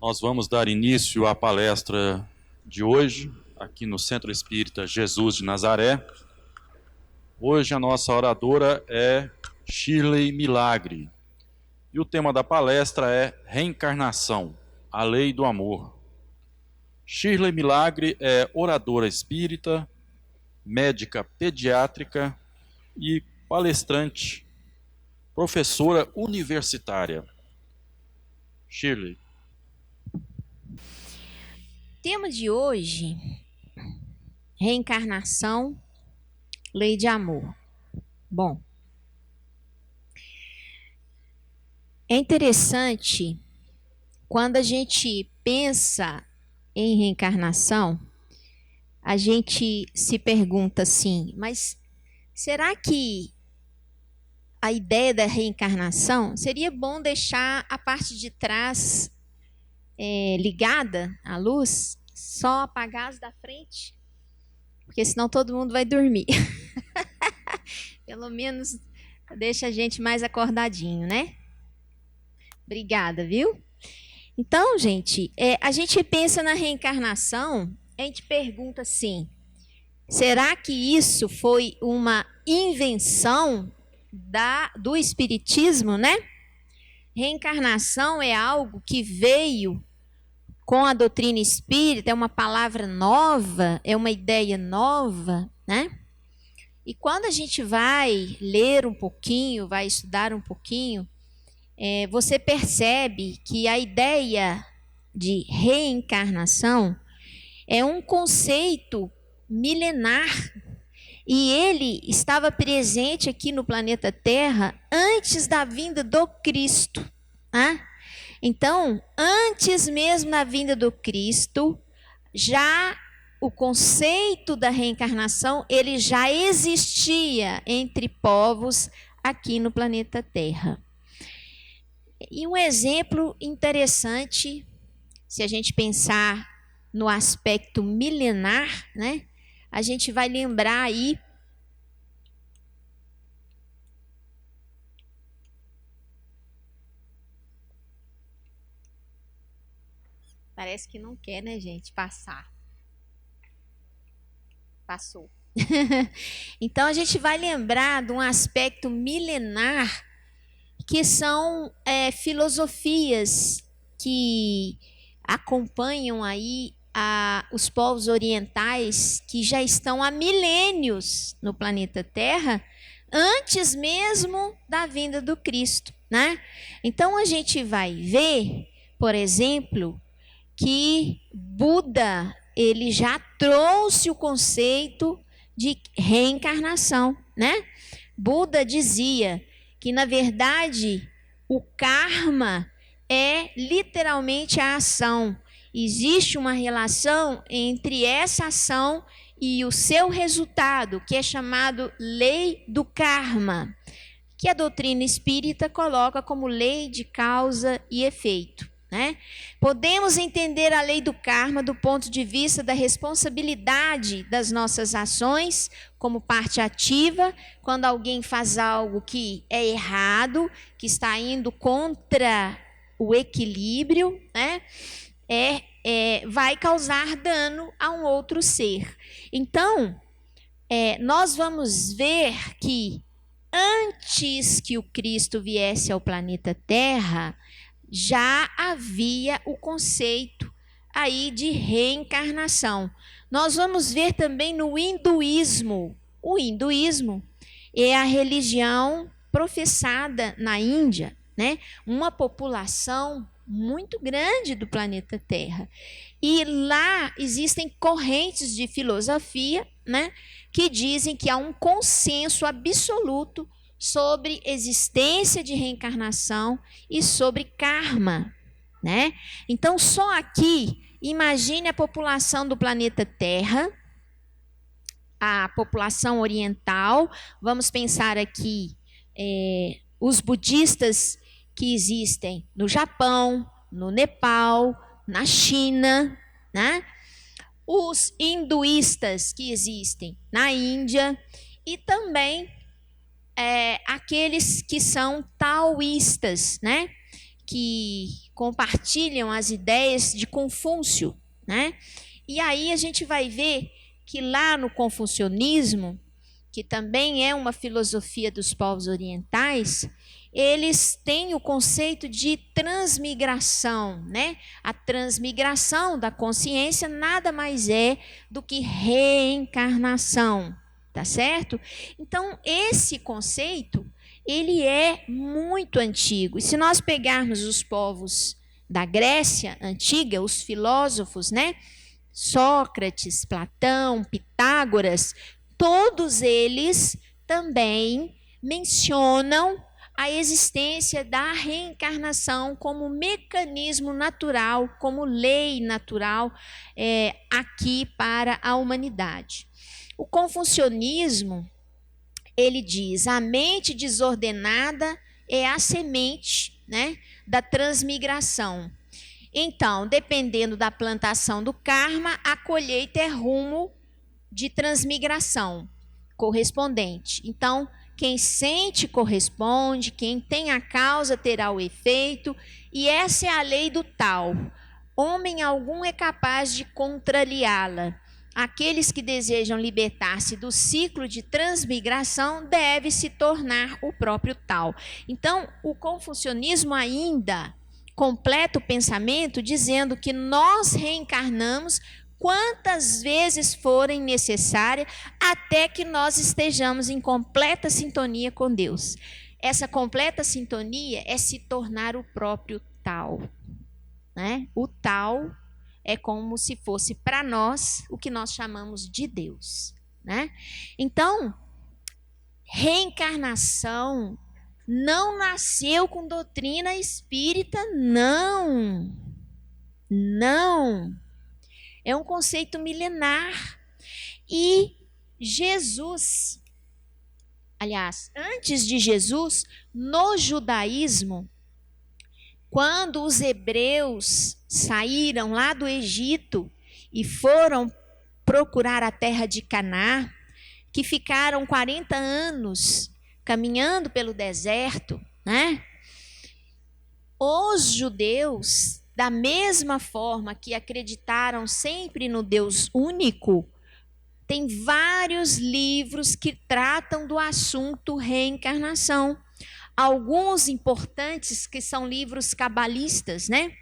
Nós vamos dar início à palestra de hoje, aqui no Centro Espírita Jesus de Nazaré. Hoje a nossa oradora é Shirley Milagre. E o tema da palestra é Reencarnação, a Lei do Amor. Shirley Milagre é oradora espírita, médica pediátrica e palestrante, professora universitária. Shirley. Tema de hoje, reencarnação, lei de amor. Bom, é interessante quando a gente pensa em reencarnação, a gente se pergunta assim, mas será que a ideia da reencarnação seria bom deixar a parte de trás ligada à luz, só apagar as da frente, porque senão todo mundo vai dormir. Pelo menos deixa a gente mais acordadinho, né? Obrigada, viu? Então, gente, a gente pensa na reencarnação, a gente pergunta assim, será que isso foi uma invenção do espiritismo, né? Reencarnação é algo que veio com a doutrina espírita, é uma palavra nova, é uma ideia nova, né? E quando a gente vai ler um pouquinho, vai estudar um pouquinho, você percebe que a ideia de reencarnação é um conceito milenar e ele estava presente aqui no planeta Terra antes da vinda do Cristo, né? Então, antes mesmo da vinda do Cristo, já o conceito da reencarnação, ele já existia entre povos aqui no planeta Terra. E um exemplo interessante, se a gente pensar no aspecto milenar, né? A gente vai lembrar aí parece que não quer, né, gente, passar. Passou. Então, a gente vai lembrar de um aspecto milenar que são filosofias que acompanham aí os povos orientais que já estão há milênios no planeta Terra, antes mesmo da vinda do Cristo, né? Então, a gente vai ver, por exemplo, que Buda, ele já trouxe o conceito de reencarnação, né? Buda dizia que, na verdade, o karma é literalmente a ação. Existe uma relação entre essa ação e o seu resultado, que é chamado lei do karma, que a doutrina espírita coloca como lei de causa e efeito, né? Podemos entender a lei do karma do ponto de vista da responsabilidade das nossas ações como parte ativa, quando alguém faz algo que é errado, que está indo contra o equilíbrio, né? Vai causar dano a um outro ser. Então, nós vamos ver que antes que o Cristo viesse ao planeta Terra, já havia o conceito aí de reencarnação. Nós vamos ver também no hinduísmo. O hinduísmo é a religião professada na Índia, né? Uma população muito grande do planeta Terra. E lá existem correntes de filosofia, né, que dizem que há um consenso absoluto sobre existência de reencarnação e sobre karma, né? Então, só aqui, imagine a população do planeta Terra, a população oriental, vamos pensar aqui os budistas que existem no Japão, no Nepal, na China, né? Os hinduístas que existem na Índia e também aqueles que são taoístas, né? que compartilham as ideias de Confúcio, né? E aí a gente vai ver que lá no confucionismo, que também é uma filosofia dos povos orientais, eles têm o conceito de transmigração, né? A transmigração da consciência nada mais é do que reencarnação, tá certo? Então, esse conceito, ele é muito antigo. E se nós pegarmos os povos da Grécia antiga, os filósofos, né? Sócrates, Platão, Pitágoras, todos eles também mencionam a existência da reencarnação como mecanismo natural, como lei natural aqui para a humanidade. O confucionismo, ele diz, a mente desordenada é a semente, né, da transmigração. Então, dependendo da plantação do karma, a colheita é rumo de transmigração correspondente. Então, quem sente corresponde, quem tem a causa terá o efeito, e essa é a lei do tal. Homem algum é capaz de contrariá-la. Aqueles que desejam libertar-se do ciclo de transmigração devem se tornar o próprio tal. Então, o confucionismo ainda completa o pensamento dizendo que nós reencarnamos quantas vezes forem necessárias até que nós estejamos em completa sintonia com Deus. Essa completa sintonia é se tornar o próprio tal, né? O tal é como se fosse para nós o que nós chamamos de Deus, né? Então, reencarnação não nasceu com doutrina espírita, não. Não. É um conceito milenar. E Jesus, aliás, antes de Jesus, no judaísmo, quando os hebreus saíram lá do Egito e foram procurar a terra de Canaã, que ficaram 40 anos caminhando pelo deserto, né? Os judeus, da mesma forma que acreditaram sempre no Deus único, tem vários livros que tratam do assunto reencarnação. Alguns importantes que são livros cabalistas, né?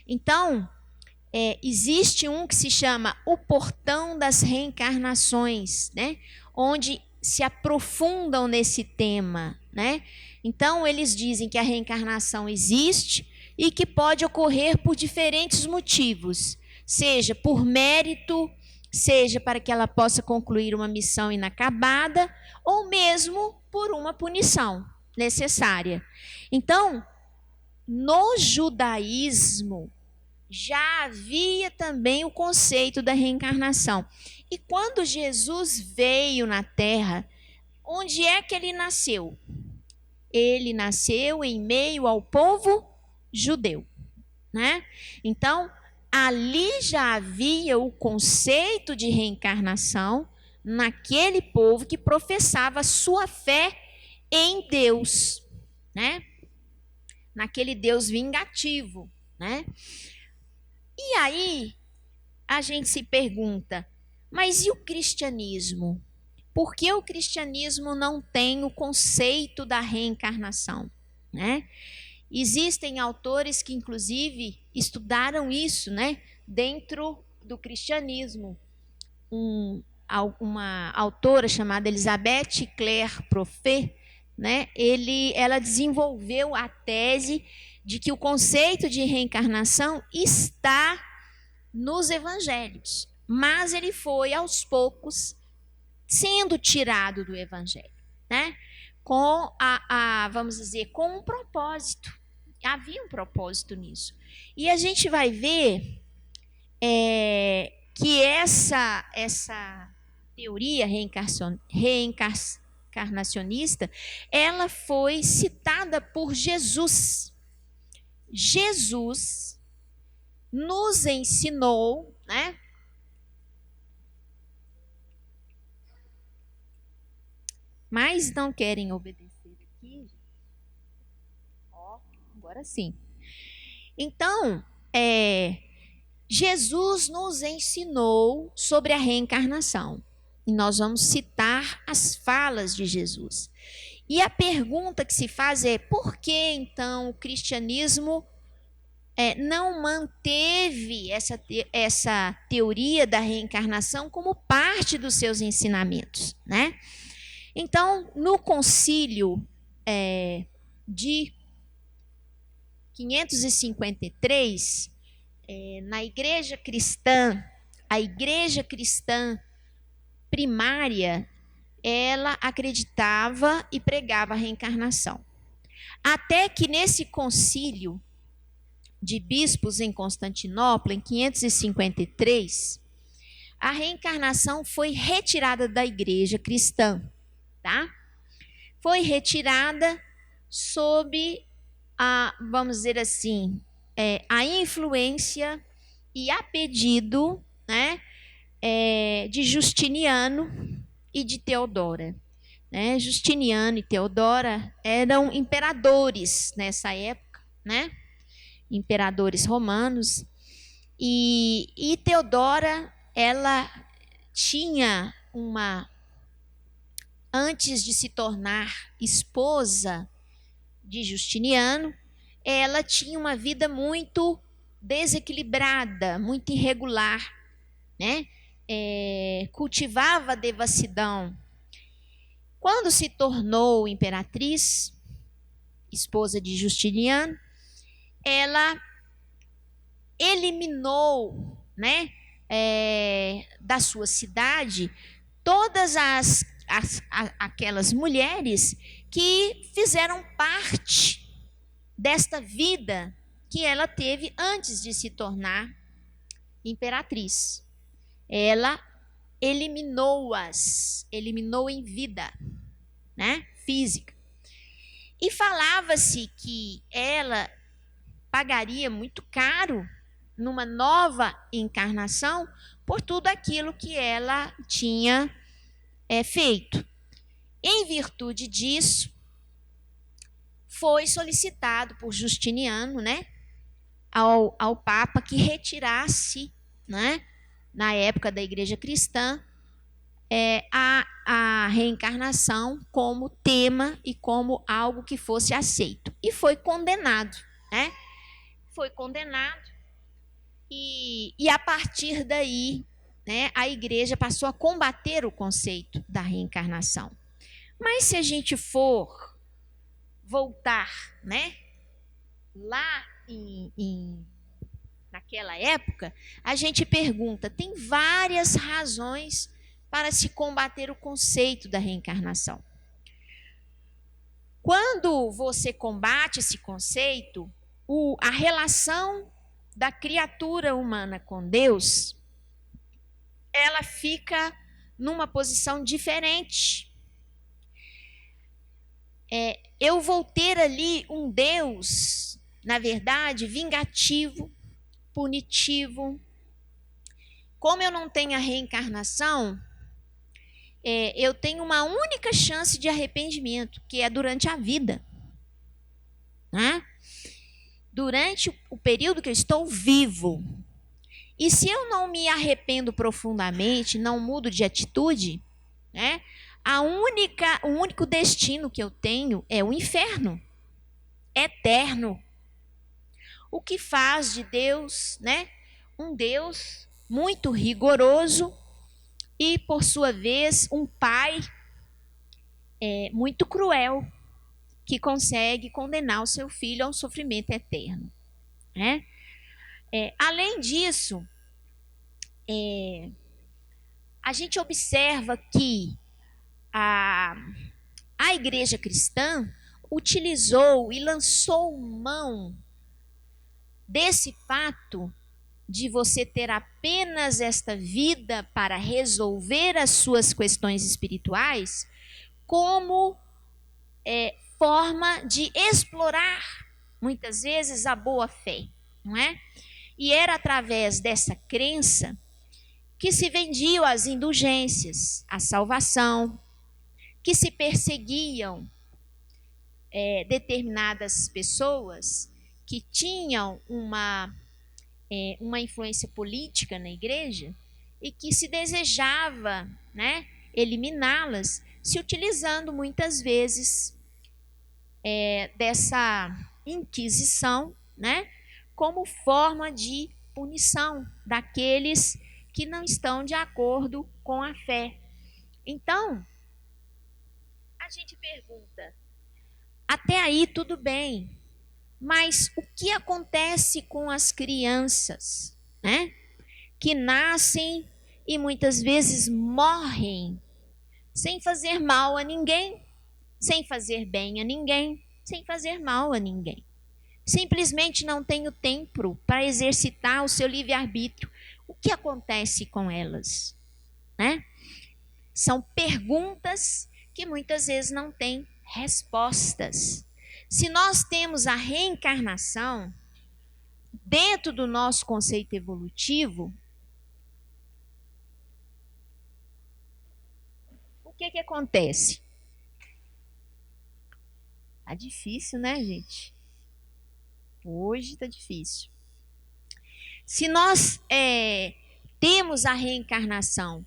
Então, existe um que se chama O Portão das Reencarnações, né? Onde se aprofundam nesse tema, né? Então, eles dizem que a reencarnação existe e que pode ocorrer por diferentes motivos, seja por mérito, seja para que ela possa concluir uma missão inacabada, ou mesmo por uma punição necessária. Então, no judaísmo, já havia também o conceito da reencarnação. E quando Jesus veio na Terra, onde é que ele nasceu? Ele nasceu em meio ao povo judeu, né? Então, ali já havia o conceito de reencarnação naquele povo que professava sua fé em Deus, né? Naquele Deus vingativo, né? E aí a gente se pergunta, mas e o cristianismo? Por que o cristianismo não tem o conceito da reencarnação, né? Existem autores que, inclusive, estudaram isso, né? Dentro do cristianismo. Uma autora chamada Elisabeth Clare Prophet, né? Ela desenvolveu a tese de que o conceito de reencarnação está nos evangelhos, mas ele foi, aos poucos, sendo tirado do evangelho, né? Com vamos dizer, com um propósito. Havia um propósito nisso. E a gente vai ver que essa teoria reencarnacionista, ela foi citada por Jesus. Jesus nos ensinou, né? Mas não querem obedecer aqui. Ó, agora sim. Então, Jesus nos ensinou sobre a reencarnação. E nós vamos citar as falas de Jesus. E a pergunta que se faz é: por que então o cristianismo não manteve essa teoria da reencarnação como parte dos seus ensinamentos, né? Então, no concílio de 553, na igreja cristã, a igreja cristã primária, ela acreditava e pregava a reencarnação. Até que nesse concílio de bispos em Constantinopla, em 553, a reencarnação foi retirada da igreja cristã, tá? Foi retirada sob vamos dizer assim, a influência e a pedido, né, de Justiniano e de Teodora. Justiniano e Teodora eram imperadores nessa época, né? Imperadores romanos. E Teodora, ela tinha antes de se tornar esposa de Justiniano, ela tinha uma vida muito desequilibrada, muito irregular, né? Cultivava a devassidão. Quando se tornou imperatriz, esposa de Justiniano, ela eliminou, né, da sua cidade todas aquelas mulheres que fizeram parte desta vida que ela teve antes de se tornar imperatriz. Ela eliminou-as, eliminou em vida, né, física. E falava-se que ela pagaria muito caro numa nova encarnação por tudo aquilo que ela tinha feito. Em virtude disso, foi solicitado por Justiniano, né, ao Papa que retirasse, né, na época da Igreja Cristã, a reencarnação como tema e como algo que fosse aceito. E foi condenado, né? Foi condenado e a partir daí, né, a Igreja passou a combater o conceito da reencarnação. Mas se a gente for voltar, né, lá naquela época, a gente pergunta, tem várias razões para se combater o conceito da reencarnação. Quando você combate esse conceito, a relação da criatura humana com Deus, ela fica numa posição diferente. Eu vou ter ali um Deus, na verdade, vingativo, punitivo. Como eu não tenho a reencarnação, eu tenho uma única chance de arrependimento, que é durante a vida, né? Durante o período que eu estou vivo. E se eu não me arrependo profundamente, não mudo de atitude, né, o único destino que eu tenho é o inferno, eterno. O que faz de Deus, né, um Deus muito rigoroso e, por sua vez, um pai muito cruel, que consegue condenar o seu filho a um sofrimento eterno, né? Além disso, a gente observa que a igreja cristã utilizou e lançou mão desse fato de você ter apenas esta vida para resolver as suas questões espirituais como forma de explorar, muitas vezes, a boa-fé, não é? E era através dessa crença que se vendiam as indulgências, a salvação, que se perseguiam determinadas pessoas que tinham uma influência política na igreja e que se desejava, né, eliminá-las, se utilizando muitas vezes dessa inquisição, né, como forma de punição daqueles que não estão de acordo com a fé. Então, a gente pergunta, até aí tudo bem, mas o que acontece com as crianças, né, que nascem e muitas vezes morrem sem fazer mal a ninguém, sem fazer bem a ninguém, sem fazer mal a ninguém? Simplesmente não tem o tempo para exercitar o seu livre-arbítrio. O que acontece com elas, né? São perguntas que muitas vezes não têm respostas. Se nós temos a reencarnação dentro do nosso conceito evolutivo, o que acontece? Tá difícil, né, gente? Hoje tá difícil. Se nós temos a reencarnação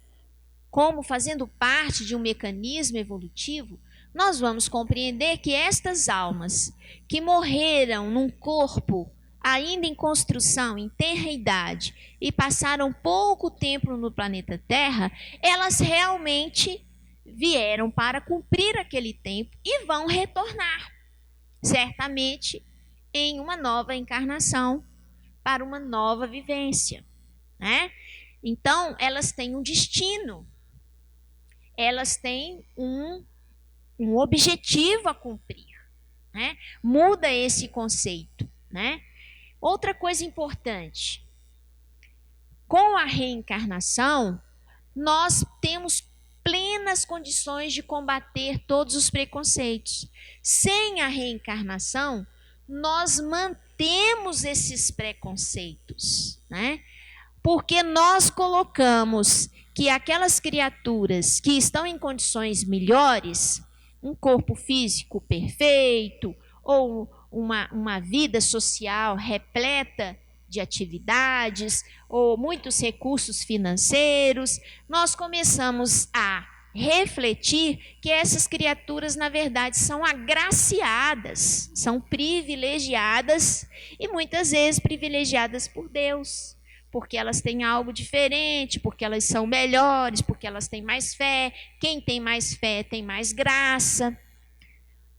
como fazendo parte de um mecanismo evolutivo, nós vamos compreender que estas almas que morreram num corpo ainda em construção, em tenra idade, e passaram pouco tempo no planeta Terra, elas realmente vieram para cumprir aquele tempo e vão retornar, certamente, em uma nova encarnação, para uma nova vivência, né? Então, elas têm um destino, elas têm um objetivo a cumprir, né? Muda esse conceito, né? Outra coisa importante, com a reencarnação, nós temos plenas condições de combater todos os preconceitos. Sem a reencarnação, nós mantemos esses preconceitos, né? Porque nós colocamos que aquelas criaturas que estão em condições melhores, um corpo físico perfeito, ou uma vida social repleta de atividades, ou muitos recursos financeiros, nós começamos a refletir que essas criaturas, na verdade, são agraciadas, são privilegiadas, e muitas vezes privilegiadas por Deus, porque elas têm algo diferente, porque elas são melhores, porque elas têm mais fé. Quem tem mais fé tem mais graça.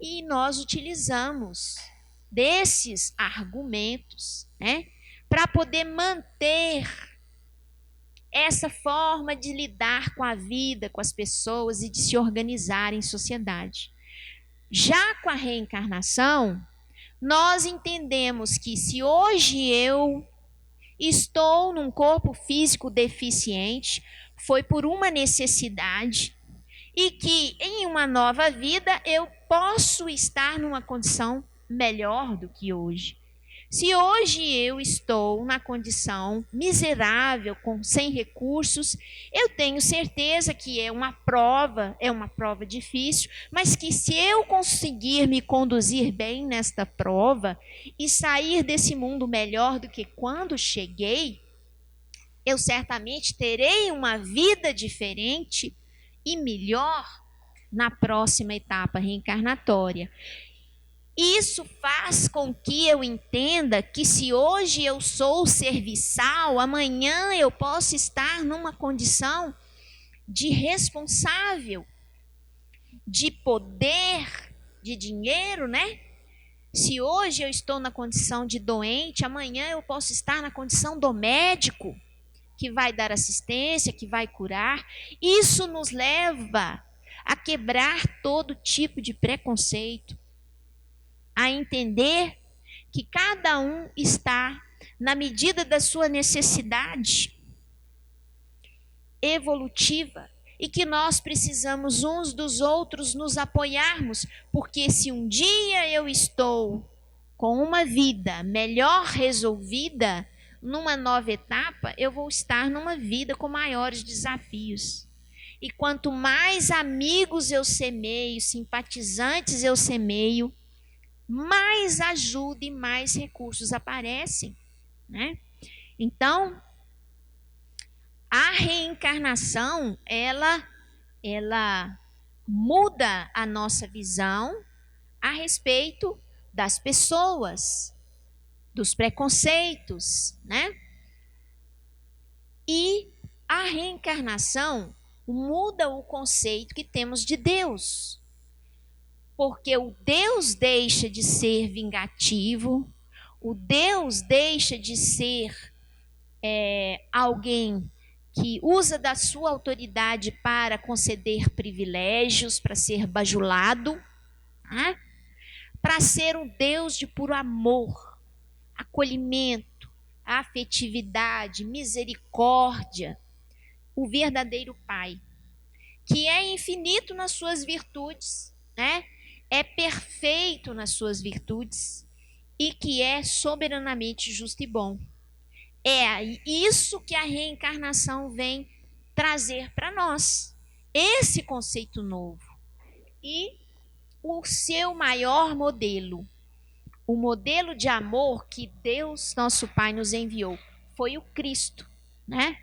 E nós utilizamos desses argumentos, né, para poder manter essa forma de lidar com a vida, com as pessoas e de se organizar em sociedade. Já com a reencarnação, nós entendemos que se hoje eu estou num corpo físico deficiente, foi por uma necessidade, e que em uma nova vida eu posso estar numa condição melhor do que hoje. Se hoje eu estou na condição miserável, sem recursos, eu tenho certeza que é uma prova difícil, mas que se eu conseguir me conduzir bem nesta prova e sair desse mundo melhor do que quando cheguei, eu certamente terei uma vida diferente e melhor na próxima etapa reencarnatória. Isso faz com que eu entenda que se hoje eu sou serviçal, amanhã eu posso estar numa condição de responsável, de poder, de dinheiro, né? Se hoje eu estou na condição de doente, amanhã eu posso estar na condição do médico, que vai dar assistência, que vai curar. Isso nos leva a quebrar todo tipo de preconceito, a entender que cada um está na medida da sua necessidade evolutiva e que nós precisamos uns dos outros nos apoiarmos, porque se um dia eu estou com uma vida melhor resolvida, numa nova etapa, eu vou estar numa vida com maiores desafios. E quanto mais amigos eu semeio, simpatizantes eu semeio, mais ajuda e mais recursos aparecem, né? Então, a reencarnação, ela muda a nossa visão a respeito das pessoas, dos preconceitos, né? E a reencarnação muda o conceito que temos de Deus. Porque o Deus deixa de ser vingativo, o Deus deixa de ser alguém que usa da sua autoridade para conceder privilégios, para ser bajulado, né? Para ser um Deus de puro amor, acolhimento, afetividade, misericórdia, o verdadeiro Pai, que é infinito nas suas virtudes, né? É perfeito nas suas virtudes e que é soberanamente justo e bom. É isso que a reencarnação vem trazer para nós, esse conceito novo. E o seu maior modelo, o modelo de amor que Deus, nosso Pai, nos enviou, foi o Cristo, né?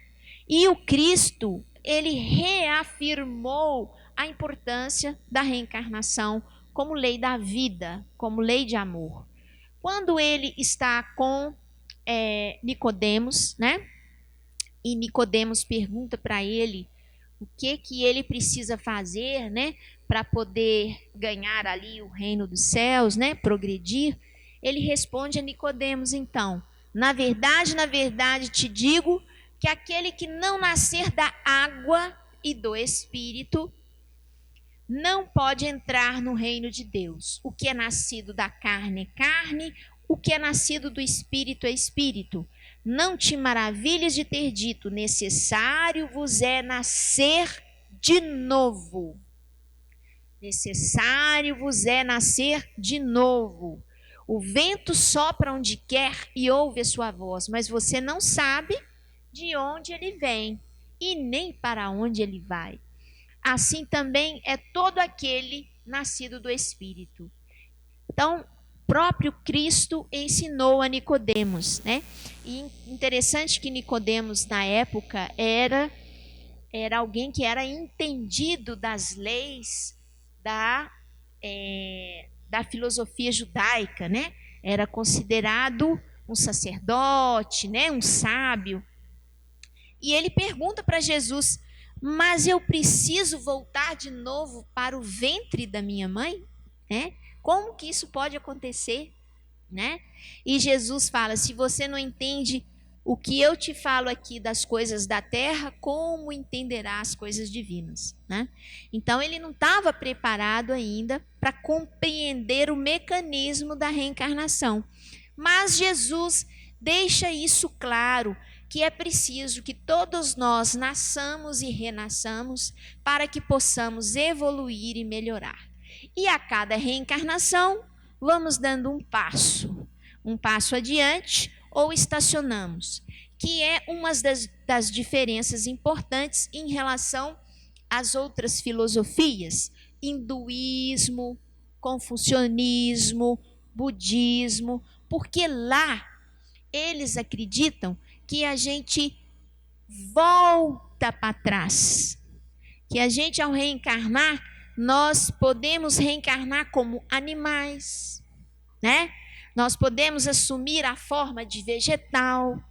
E o Cristo, ele reafirmou a importância da reencarnação como lei da vida, como lei de amor. Quando ele está com Nicodemos, né? E Nicodemos pergunta para ele o que ele precisa fazer, né, para poder ganhar ali o reino dos céus, né, progredir. Ele responde a Nicodemos, então: na verdade te digo que aquele que não nascer da água e do Espírito não pode entrar no reino de Deus. O que é nascido da carne é carne, o que é nascido do Espírito é Espírito. Não te maravilhes de ter dito: necessário vos é nascer de novo. Necessário vos é nascer de novo. O vento sopra onde quer e ouve a sua voz, mas você não sabe de onde ele vem e nem para onde ele vai. Assim também é todo aquele nascido do Espírito. Então, próprio Cristo ensinou a Nicodemos, né? E interessante que Nicodemos na época era alguém que era entendido das leis da filosofia judaica, né? Era considerado um sacerdote, né? Um sábio. E ele pergunta para Jesus: mas eu preciso voltar de novo para o ventre da minha mãe, né? Como que isso pode acontecer, né? E Jesus fala: se você não entende o que eu te falo aqui das coisas da terra, como entenderá as coisas divinas, né? Então ele não estava preparado ainda para compreender o mecanismo da reencarnação. Mas Jesus deixa isso claro, que é preciso que todos nós nasçamos e renasçamos para que possamos evoluir e melhorar. E a cada reencarnação, vamos dando um passo adiante ou estacionamos, que é uma das diferenças importantes em relação às outras filosofias, hinduísmo, confucionismo, budismo, porque lá eles acreditam que a gente volta para trás, que a gente, ao reencarnar, nós podemos reencarnar como animais, né? Nós podemos assumir a forma de vegetal,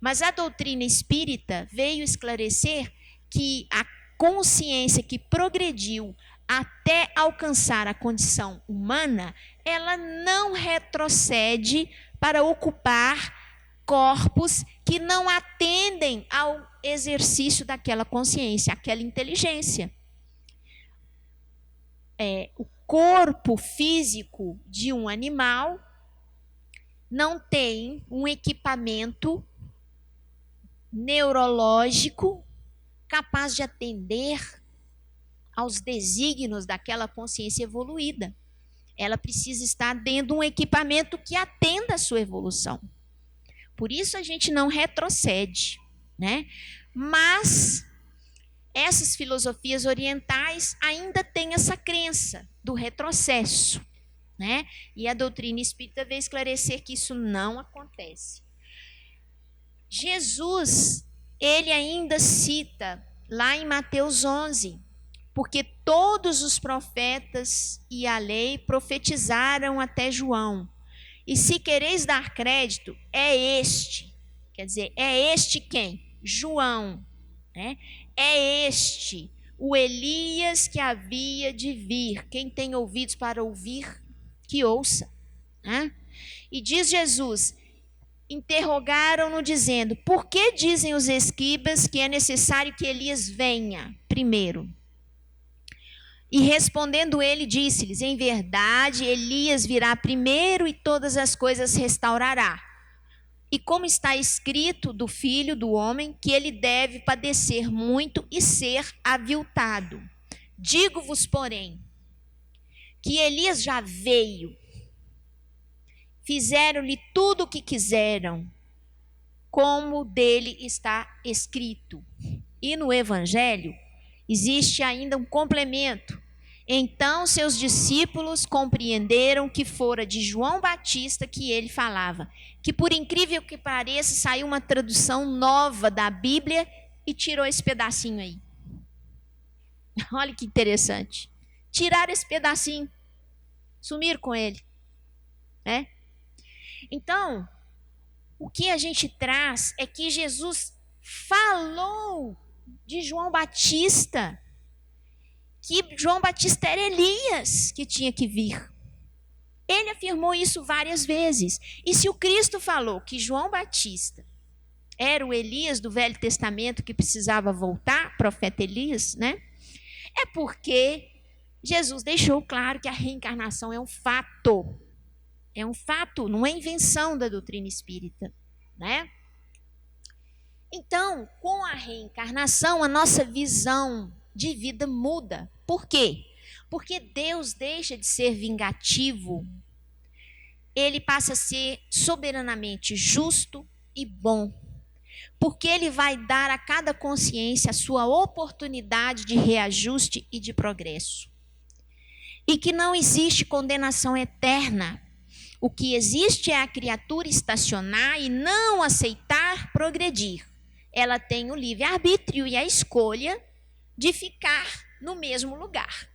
mas a doutrina espírita veio esclarecer que a consciência que progrediu até alcançar a condição humana, ela não retrocede para ocupar corpos que não atendem ao exercício daquela consciência, aquela inteligência. O corpo físico de um animal não tem um equipamento neurológico capaz de atender aos desígnios daquela consciência evoluída. Ela precisa estar dentro de um equipamento que atenda à sua evolução. Por isso a gente não retrocede, né? Mas essas filosofias orientais ainda têm essa crença do retrocesso. né? E a doutrina espírita veio esclarecer que isso não acontece. Jesus, ele ainda cita lá em Mateus 11, porque todos os profetas e a lei profetizaram até João. E se quereis dar crédito, é este. Quer dizer, é este quem? João. Né? É este, o Elias que havia de vir. Quem tem ouvidos para ouvir, que ouça. Né? E diz Jesus, interrogaram-no dizendo, por que dizem os escribas que é necessário que Elias venha primeiro? E respondendo ele, disse-lhes, em verdade, Elias virá primeiro e todas as coisas restaurará. E como está escrito do Filho do Homem, que ele deve padecer muito e ser aviltado. Digo-vos, porém, que Elias já veio, fizeram-lhe tudo o que quiseram, como dele está escrito. E no Evangelho, existe ainda um complemento. Então seus discípulos compreenderam que fora de João Batista que ele falava. Que por incrível que pareça, saiu uma tradução nova da Bíblia e tirou esse pedacinho aí. Olha que interessante. Tiraram esse pedacinho. Sumiram com ele. Né? Então, o que a gente traz é que Jesus falou de João Batista, que João Batista era Elias que tinha que vir. Ele afirmou isso várias vezes. E se o Cristo falou que João Batista era o Elias do Velho Testamento que precisava voltar, profeta Elias, né? É porque Jesus deixou claro que a reencarnação é um fato. É um fato, não é invenção da doutrina espírita, né? Então, com a reencarnação, a nossa visão de vida muda. Por quê? Porque Deus deixa de ser vingativo. Ele passa a ser soberanamente justo e bom. Porque ele vai dar a cada consciência a sua oportunidade de reajuste e de progresso. E que não existe condenação eterna. O que existe é a criatura estacionar e não aceitar progredir. Ela tem o livre-arbítrio e a escolha de ficar no mesmo lugar.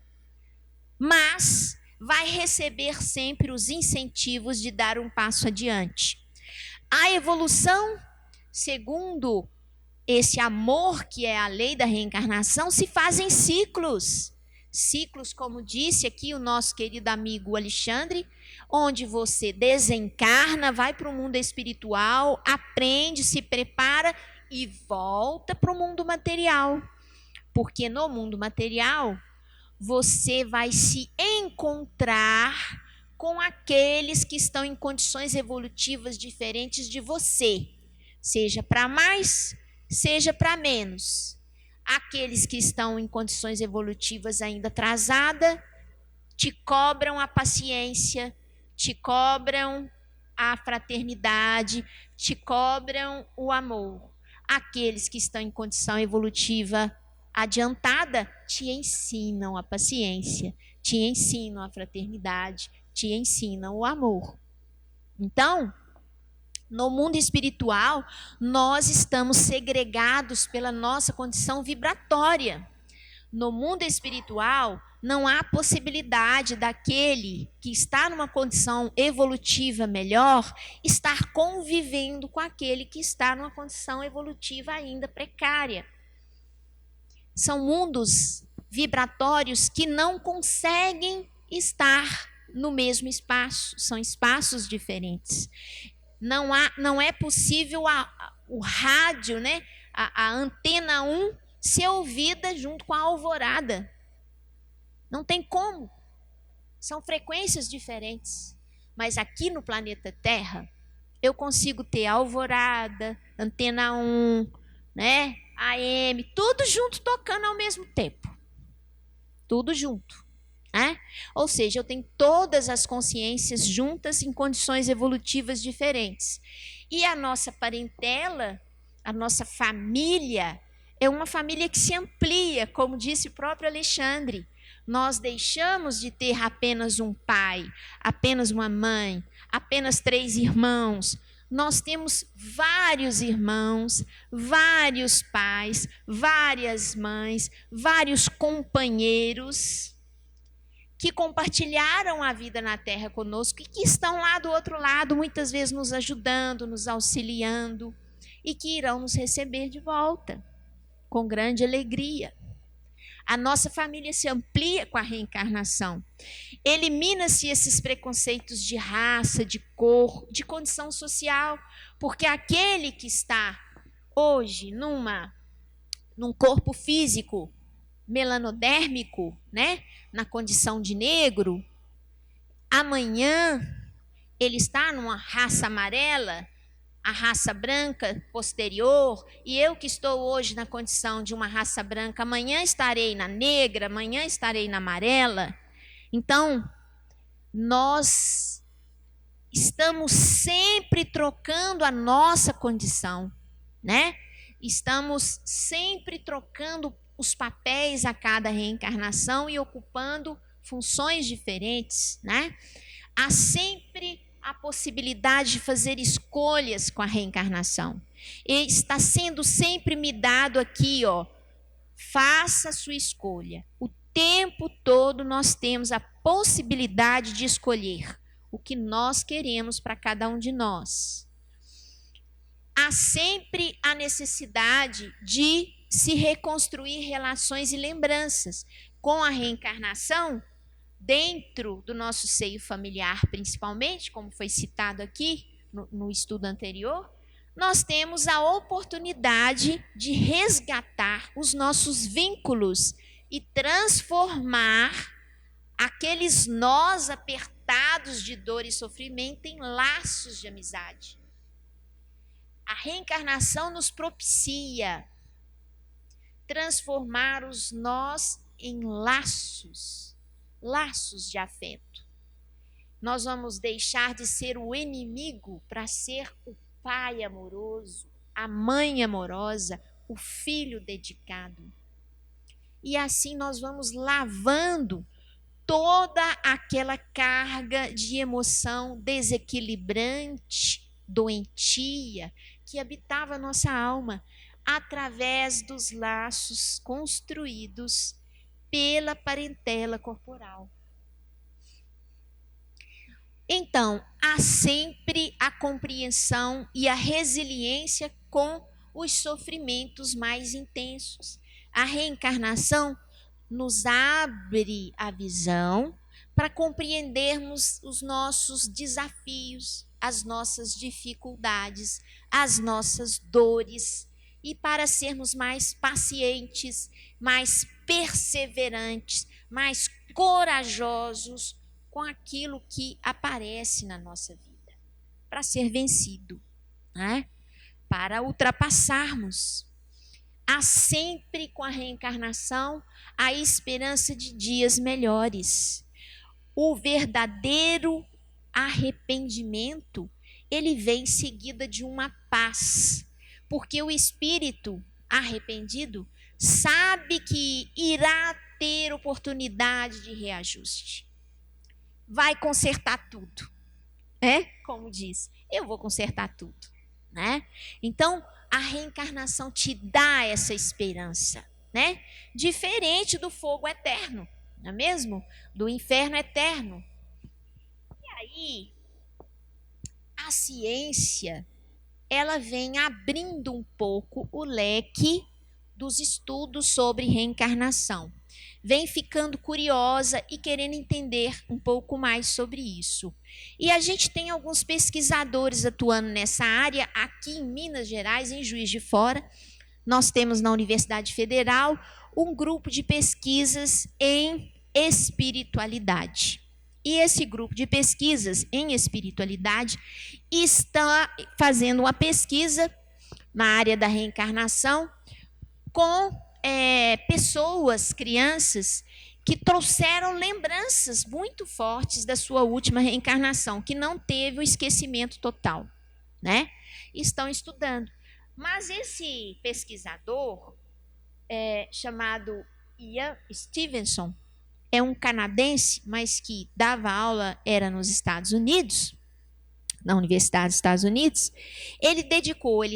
Mas vai receber sempre os incentivos de dar um passo adiante. A evolução, segundo esse amor que é a lei da reencarnação, se faz em ciclos. Ciclos, como disse aqui o nosso querido amigo Alexandre, onde você desencarna, vai para o mundo espiritual, aprende, se prepara e volta para o mundo material. Porque no mundo material, você vai se encontrar com aqueles que estão em condições evolutivas diferentes de você. Seja para mais, seja para menos. Aqueles que estão em condições evolutivas ainda atrasadas, te cobram a paciência, te cobram a fraternidade, te cobram o amor. Aqueles que estão em condição evolutiva adiantada te ensinam a paciência, te ensinam a fraternidade, te ensinam o amor. Então, no mundo espiritual, nós estamos segregados pela nossa condição vibratória. No mundo espiritual, não há possibilidade daquele que está numa condição evolutiva melhor estar convivendo com aquele que está numa condição evolutiva ainda precária. São mundos vibratórios que não conseguem estar no mesmo espaço, são espaços diferentes. Não é possível o rádio, né, a antena 1 ser ouvida junto com a alvorada. Não tem como. São frequências diferentes. Mas aqui no planeta Terra, eu consigo ter alvorada, antena 1, né, AM, tudo junto tocando ao mesmo tempo. Tudo junto. Né? Ou seja, eu tenho todas as consciências juntas em condições evolutivas diferentes. E a nossa parentela, a nossa família, é uma família que se amplia, como disse o próprio Alexandre. Nós deixamos de ter apenas um pai, apenas uma mãe, apenas 3 irmãos. Nós temos vários irmãos, vários pais, várias mães, vários companheiros que compartilharam a vida na terra conosco e que estão lá do outro lado, muitas vezes nos ajudando, nos auxiliando e que irão nos receber de volta com grande alegria. A nossa família se amplia com a reencarnação. Elimina-se esses preconceitos de raça, de cor, de condição social, porque aquele que está hoje num corpo físico melanodérmico, né, na condição de negro, amanhã ele está numa raça amarela, a raça branca posterior, e eu que estou hoje na condição de uma raça branca, amanhã estarei na negra, amanhã estarei na amarela. Então, nós estamos sempre trocando a nossa condição, né? Estamos sempre trocando os papéis a cada reencarnação e ocupando funções diferentes, né? Há sempre a possibilidade de fazer escolhas com a reencarnação. E está sendo sempre me dado aqui, ó, faça a sua escolha. O tempo todo nós temos a possibilidade de escolher o que nós queremos para cada um de nós. Há sempre a necessidade de se reconstruir relações e lembranças. Com a reencarnação, dentro do nosso seio familiar, principalmente, como foi citado aqui no estudo anterior, nós temos a oportunidade de resgatar os nossos vínculos e transformar aqueles nós apertados de dor e sofrimento em laços de amizade. A reencarnação nos propicia transformar os nós em laços de afeto. Nós vamos deixar de ser o inimigo para ser o pai amoroso, a mãe amorosa, o filho dedicado. E assim nós vamos lavando toda aquela carga de emoção desequilibrante, doentia, que habitava a nossa alma, através dos laços construídos pela parentela corporal. Então, há sempre a compreensão e a resiliência com os sofrimentos mais intensos. A reencarnação nos abre a visão para compreendermos os nossos desafios, as nossas dificuldades, as nossas dores, e para sermos mais pacientes, mais perseverantes, mais corajosos com aquilo que aparece na nossa vida, para ser vencido, né? Para ultrapassarmos. Há sempre com a reencarnação a esperança de dias melhores. O verdadeiro arrependimento, ele vem seguida de uma paz, porque o espírito arrependido sabe que irá ter oportunidade de reajuste. Vai consertar tudo, né? Como diz, eu vou consertar tudo, né? Então, a reencarnação te dá essa esperança, né? Diferente do fogo eterno, não é mesmo? Do inferno eterno. E aí, a ciência, ela vem abrindo um pouco o leque dos estudos sobre reencarnação. Vem ficando curiosa e querendo entender um pouco mais sobre isso. E a gente tem alguns pesquisadores atuando nessa área aqui em Minas Gerais, em Juiz de Fora. Nós temos na Universidade Federal um grupo de pesquisas em espiritualidade. E esse grupo de pesquisas em espiritualidade está fazendo uma pesquisa na área da reencarnação com pessoas, crianças, que trouxeram lembranças muito fortes da sua última reencarnação, que não teve o esquecimento total, né? Estão estudando. Mas esse pesquisador, chamado Ian Stevenson, é um canadense, mas que dava aula, era nos Estados Unidos, na Universidade dos Estados Unidos. Ele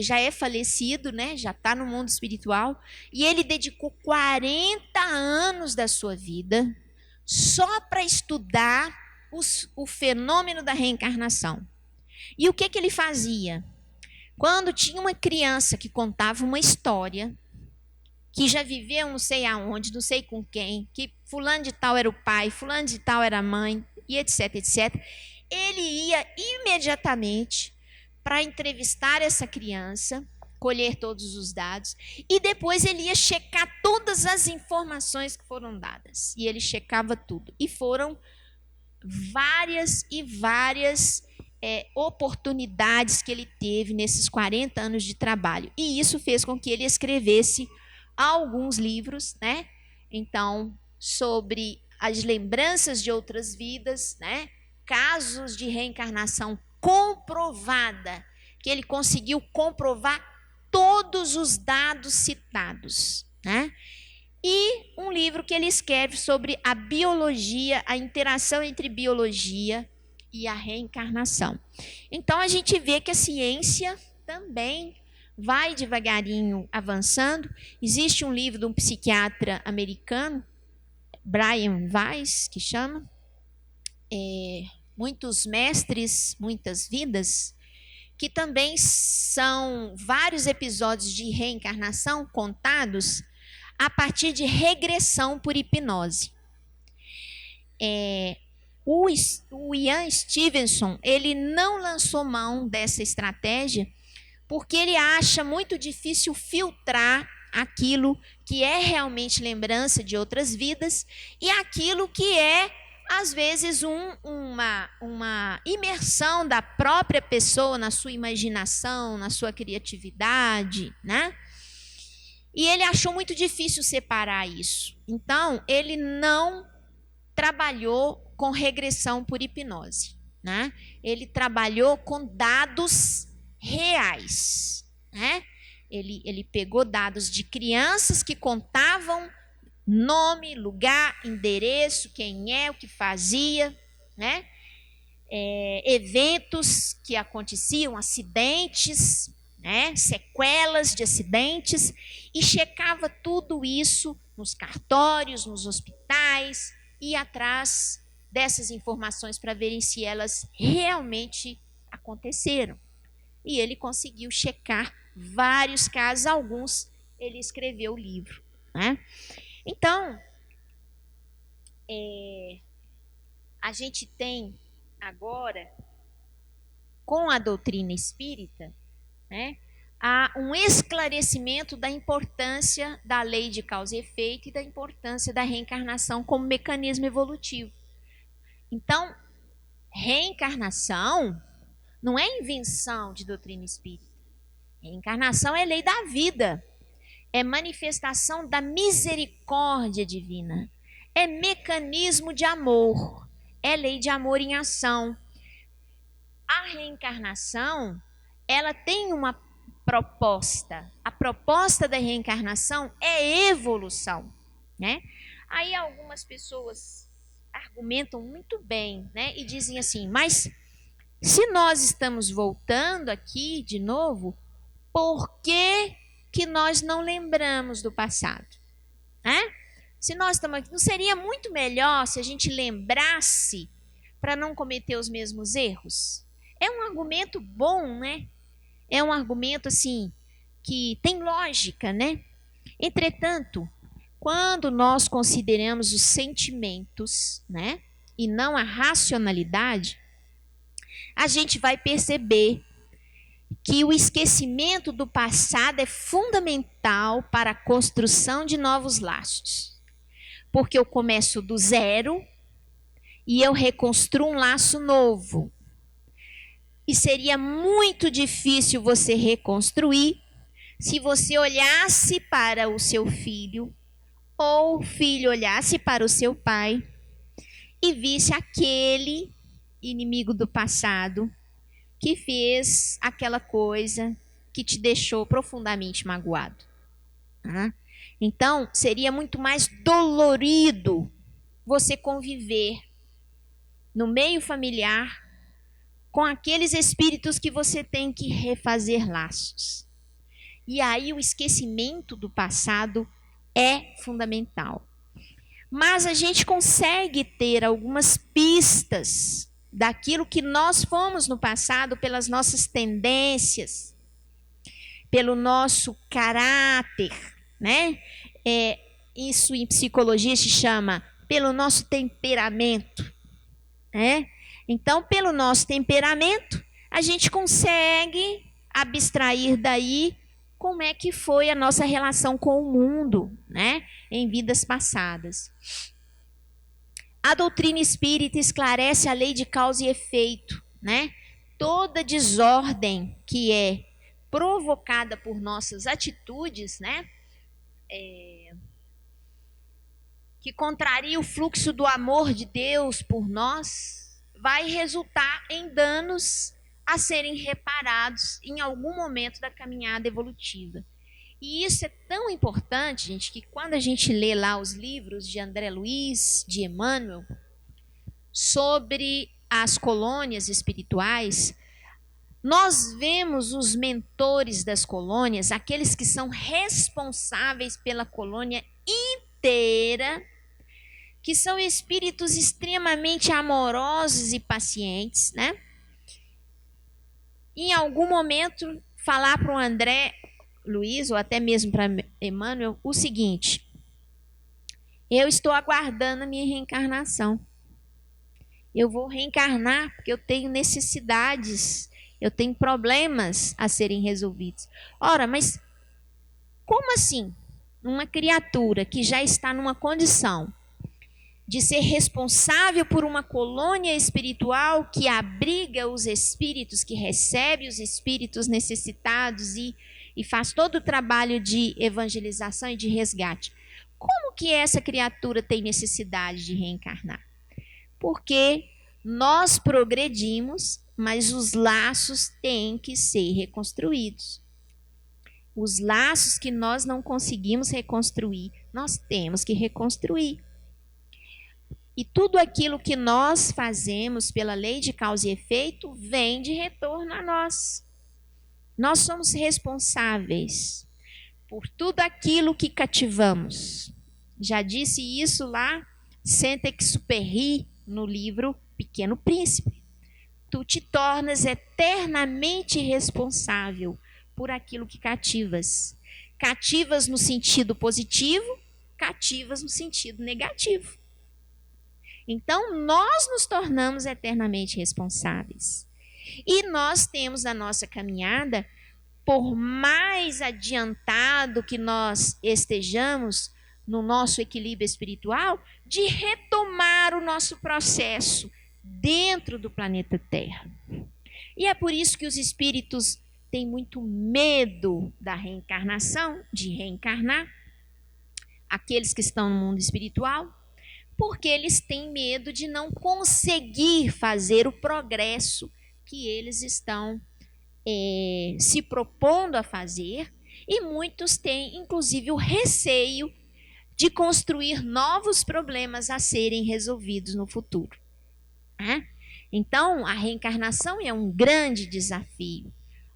já é falecido, né? Já está no mundo espiritual, e ele dedicou 40 anos da sua vida só para estudar o fenômeno da reencarnação. E o que ele fazia? Quando tinha uma criança que contava uma história, que já viveu não sei aonde, não sei com quem, que fulano de tal era o pai, fulano de tal era a mãe, e etc, etc, ele ia imediatamente para entrevistar essa criança, colher todos os dados, e depois ele ia checar todas as informações que foram dadas. E ele checava tudo. E foram várias e várias oportunidades que ele teve nesses 40 anos de trabalho. E isso fez com que ele escrevesse alguns livros, né? Então, sobre as lembranças de outras vidas, né? Casos de reencarnação comprovada, que ele conseguiu comprovar todos os dados citados, né? E um livro que ele escreve sobre a biologia, a interação entre biologia e a reencarnação. Então a gente vê que a ciência também vai devagarinho avançando. Existe um livro de um psiquiatra americano, Brian Weiss, que chama Muitos Mestres, Muitas Vidas, que também são vários episódios de reencarnação contados a partir de regressão por hipnose. O Ian Stevenson, ele não lançou mão dessa estratégia porque ele acha muito difícil filtrar aquilo que é realmente lembrança de outras vidas e aquilo que é, às vezes, uma imersão da própria pessoa na sua imaginação, na sua criatividade, né? E ele achou muito difícil separar isso. Então, ele não trabalhou com regressão por hipnose, né? Ele trabalhou com dados reais, né? Ele pegou dados de crianças que contavam nome, lugar, endereço, quem é, o que fazia, né? Eventos que aconteciam, acidentes, né? Sequelas de acidentes, e checava tudo isso nos cartórios, nos hospitais, e atrás dessas informações para verem se elas realmente aconteceram. E ele conseguiu checar vários casos, alguns ele escreveu o livro, né? Então, a gente tem agora, com a doutrina espírita, né, há um esclarecimento da importância da lei de causa e efeito e da importância da reencarnação como mecanismo evolutivo. Então, reencarnação não é invenção de doutrina espírita. Reencarnação é lei da vida, é manifestação da misericórdia divina, é mecanismo de amor, é lei de amor em ação. A reencarnação, ela tem uma proposta. A proposta da reencarnação é evolução, né? Aí algumas pessoas argumentam muito bem, né? E dizem assim, mas se nós estamos voltando aqui de novo, por que nós não lembramos do passado? Né? Se nós estamos aqui, não seria muito melhor se a gente lembrasse para não cometer os mesmos erros? É um argumento bom, né? É um argumento assim que tem lógica, né? Entretanto, quando nós consideramos os sentimentos, né, e não a racionalidade, a gente vai perceber que o esquecimento do passado é fundamental para a construção de novos laços. Porque eu começo do zero e eu reconstruo um laço novo. E seria muito difícil você reconstruir se você olhasse para o seu filho ou o filho olhasse para o seu pai e visse aquele inimigo do passado que fez aquela coisa que te deixou profundamente magoado. Então, seria muito mais dolorido você conviver no meio familiar com aqueles espíritos que você tem que refazer laços. E aí o esquecimento do passado é fundamental. Mas a gente consegue ter algumas pistas daquilo que nós fomos no passado, pelas nossas tendências, pelo nosso caráter, né? Isso em psicologia se chama pelo nosso temperamento, né? Então, pelo nosso temperamento, a gente consegue abstrair daí como é que foi a nossa relação com o mundo, né? Em vidas passadas. A doutrina espírita esclarece a lei de causa e efeito, né? Toda desordem que é provocada por nossas atitudes, né? Que contraria o fluxo do amor de Deus por nós, vai resultar em danos a serem reparados em algum momento da caminhada evolutiva. E isso é tão importante, gente, que quando a gente lê lá os livros de André Luiz, de Emmanuel, sobre as colônias espirituais, nós vemos os mentores das colônias, aqueles que são responsáveis pela colônia inteira, que são espíritos extremamente amorosos e pacientes, né? Em algum momento, falar para o André Luiz, ou até mesmo para Emmanuel, o seguinte: eu estou aguardando a minha reencarnação. Eu vou reencarnar porque eu tenho necessidades, eu tenho problemas a serem resolvidos. Ora, mas como assim? Uma criatura que já está numa condição de ser responsável por uma colônia espiritual que abriga os espíritos, que recebe os espíritos necessitados e faz todo o trabalho de evangelização e de resgate. Como que essa criatura tem necessidade de reencarnar? Porque nós progredimos, mas os laços têm que ser reconstruídos. Os laços que nós não conseguimos reconstruir, nós temos que reconstruir. E tudo aquilo que nós fazemos pela lei de causa e efeito vem de retorno a nós. Nós somos responsáveis por tudo aquilo que cativamos. Já disse isso lá, Saint-Exupéry, no livro Pequeno Príncipe. Tu te tornas eternamente responsável por aquilo que cativas. Cativas no sentido positivo, cativas no sentido negativo. Então, nós nos tornamos eternamente responsáveis. E nós temos na nossa caminhada, por mais adiantado que nós estejamos no nosso equilíbrio espiritual, de retomar o nosso processo dentro do planeta Terra. E é por isso que os espíritos têm muito medo da reencarnação, de reencarnar, aqueles que estão no mundo espiritual, porque eles têm medo de não conseguir fazer o progresso que eles estão se propondo a fazer, e muitos têm, inclusive, o receio de construir novos problemas a serem resolvidos no futuro. Então, a reencarnação é um grande desafio,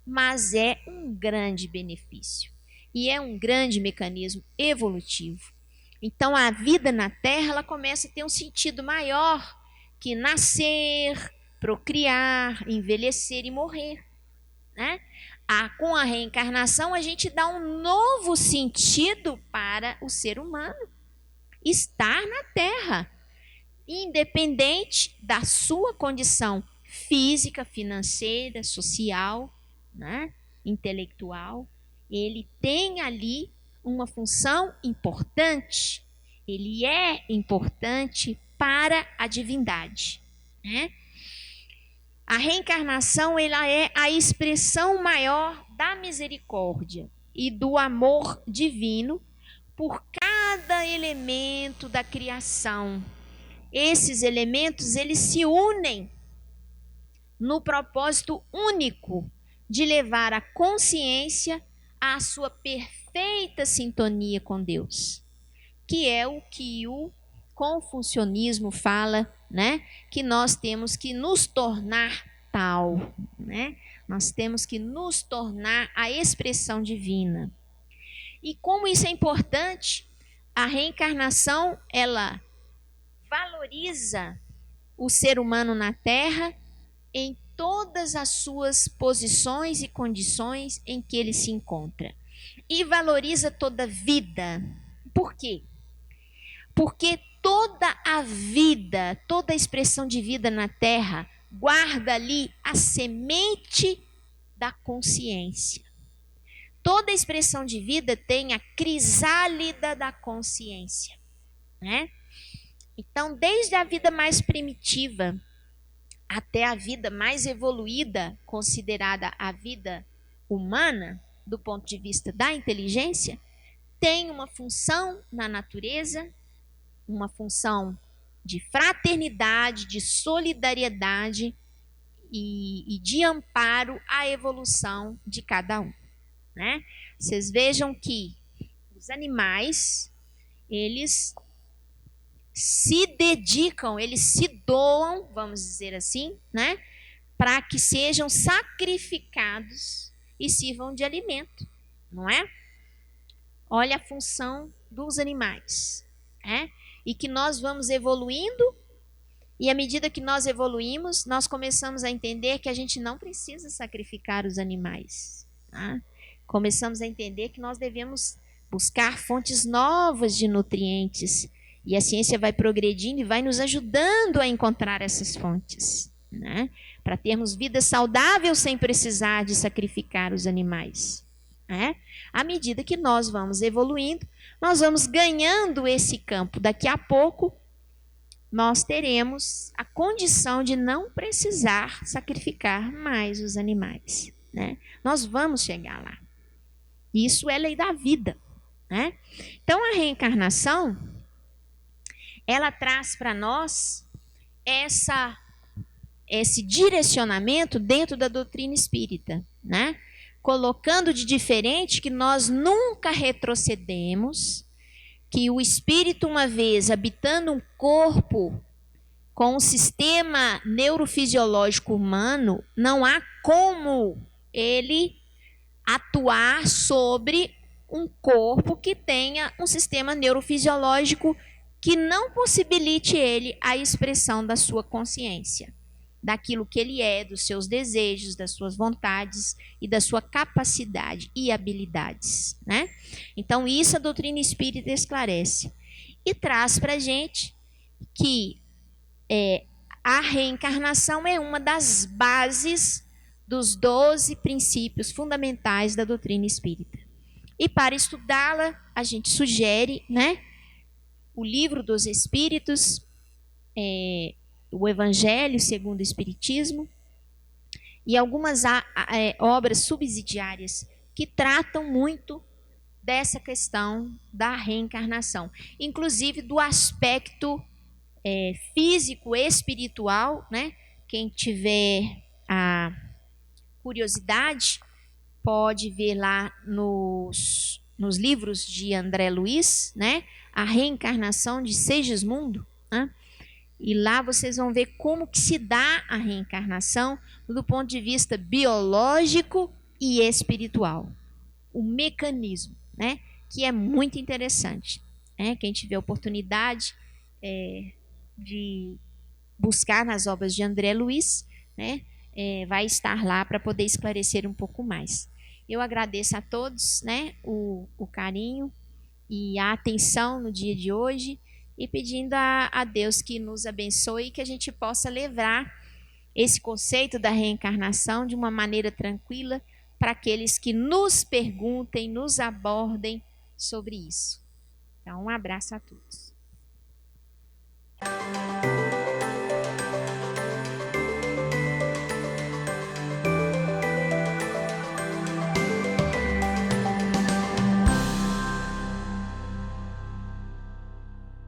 mas é um grande benefício e é um grande mecanismo evolutivo. Então, a vida na Terra ela começa a ter um sentido maior que nascer, procriar, envelhecer e morrer, né? Com a reencarnação, a gente dá um novo sentido para o ser humano estar na Terra, independente da sua condição física, financeira, social, né? Intelectual. Ele tem ali uma função importante, ele é importante para a divindade, né? A reencarnação ela é a expressão maior da misericórdia e do amor divino por cada elemento da criação. Esses elementos eles se unem no propósito único de levar a consciência à sua perfeita sintonia com Deus, que é o que o confucionismo fala, né, que nós temos que nos tornar tal, né? Nós temos que nos tornar a expressão divina. E como isso é importante, a reencarnação, ela valoriza o ser humano na Terra em todas as suas posições e condições em que ele se encontra. E valoriza toda vida. Por quê? Porque toda a vida, toda a expressão de vida na Terra, guarda ali a semente da consciência. Toda expressão de vida tem a crisálida da consciência, né? Então, desde a vida mais primitiva até a vida mais evoluída, considerada a vida humana, do ponto de vista da inteligência, tem uma função na natureza, uma função de fraternidade, de solidariedade e de amparo à evolução de cada um, né? Vocês vejam que os animais, eles se dedicam, eles se doam, vamos dizer assim, né, para que sejam sacrificados e sirvam de alimento, não é? Olha a função dos animais, né? E que nós vamos evoluindo, e à medida que nós evoluímos, nós começamos a entender que a gente não precisa sacrificar os animais, tá? Começamos a entender que nós devemos buscar fontes novas de nutrientes, e a ciência vai progredindo e vai nos ajudando a encontrar essas fontes, né? Para termos vida saudável sem precisar de sacrificar os animais, né? À medida que nós vamos evoluindo, nós vamos ganhando esse campo. Daqui a pouco, nós teremos a condição de não precisar sacrificar mais os animais, né? Nós vamos chegar lá. Isso é lei da vida, né? Então, a reencarnação, ela traz para nós esse direcionamento dentro da doutrina espírita, né? Colocando de diferente que nós nunca retrocedemos, que o espírito, uma vez habitando um corpo com um sistema neurofisiológico humano, não há como ele atuar sobre um corpo que tenha um sistema neurofisiológico que não possibilite ele a expressão da sua consciência, daquilo que ele é, dos seus desejos, das suas vontades e da sua capacidade e habilidades, né? Então, isso a doutrina espírita esclarece e traz para a gente que a reencarnação é uma das bases dos 12 princípios fundamentais da doutrina espírita. E para estudá-la, a gente sugere, né, o Livro dos Espíritos, o Evangelho segundo o Espiritismo e algumas obras subsidiárias que tratam muito dessa questão da reencarnação, inclusive do aspecto físico, espiritual, né? Quem tiver a curiosidade pode ver lá nos livros de André Luiz, né? A reencarnação de Segismundo, né? E lá vocês vão ver como que se dá a reencarnação do ponto de vista biológico e espiritual. O mecanismo, né? Que é muito interessante, né? Quem tiver oportunidade de buscar nas obras de André Luiz, né? Vai estar lá para poder esclarecer um pouco mais. Eu agradeço a todos, né? O carinho e a atenção no dia de hoje, e pedindo a Deus que nos abençoe e que a gente possa levar esse conceito da reencarnação de uma maneira tranquila para aqueles que nos perguntem, nos abordem sobre isso. Então, um abraço a todos.